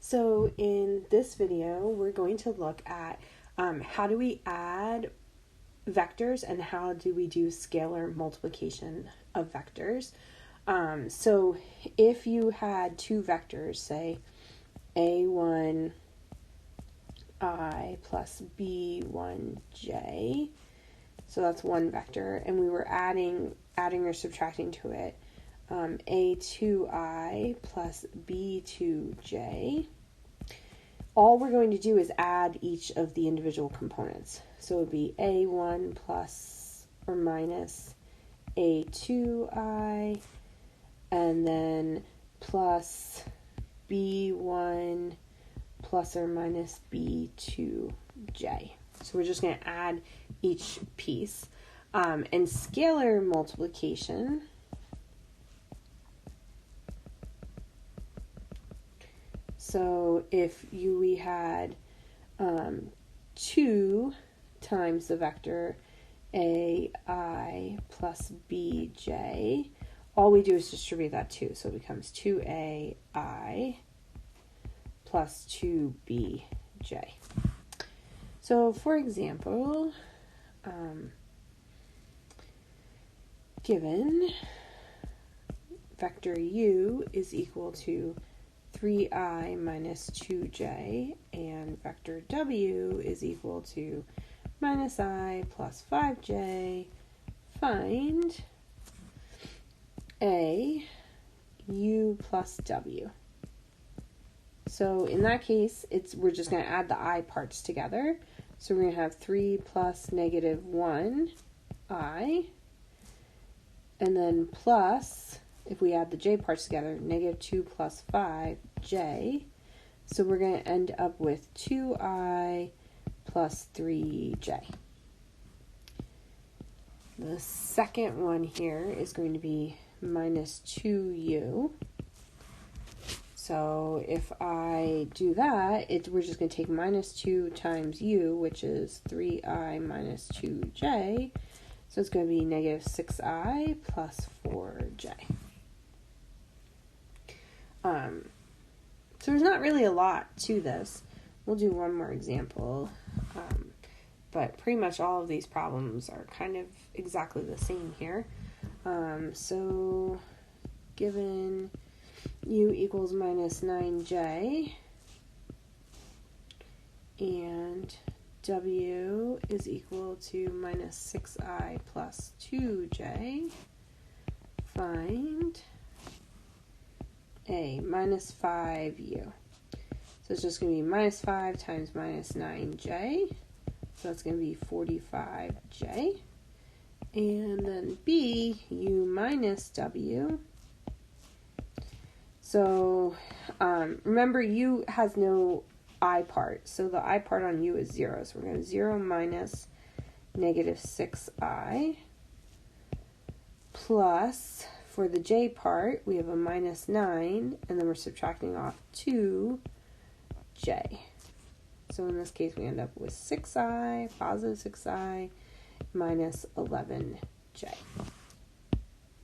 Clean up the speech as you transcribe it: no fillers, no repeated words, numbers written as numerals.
So in this video, we're going to look at how do we add vectors and how do we do scalar multiplication of vectors. So if you had two vectors, say a1i plus b1j, so that's one vector, and we were adding or subtracting to it a2i plus b2j. All we're going to do is add each of the individual components. So it would be a1 plus or minus a2i, and then plus b1 plus or minus b2j. So we're just going to add each piece. And scalar multiplication, so if we had 2 times the vector ai plus bj, all we do is distribute that 2. So it becomes 2ai plus 2bj. So for example, given vector u is equal to 3i minus 2j and vector w is equal to minus I plus 5j, find a u plus w. So in that case, we're just going to add the I parts together. So we're going to have 3 plus negative 1i, and then plus, if we add the j parts together, negative 2 plus 5j. So we're going to end up with 2i plus 3j. The second one here is going to be minus 2u. So if I do that, we're just going to take minus 2 times u, which is 3i minus 2j. So it's going to be negative 6i plus 4j. So there's not really a lot to this. We'll do one more example. But pretty much all of these problems are kind of exactly the same here. So given u equals minus 9j and w is equal to minus 6i plus 2j, find a minus 5u. So it's just going to be minus 5 times minus 9j. So that's going to be 45j. And then b, u minus w. So remember, u has no I part. So the I part on u is 0. So we're going to 0 minus negative 6i plus, for the j part, we have a minus 9, and then we're subtracting off 2j. So in this case, we end up with 6i, positive 6i, minus 11j.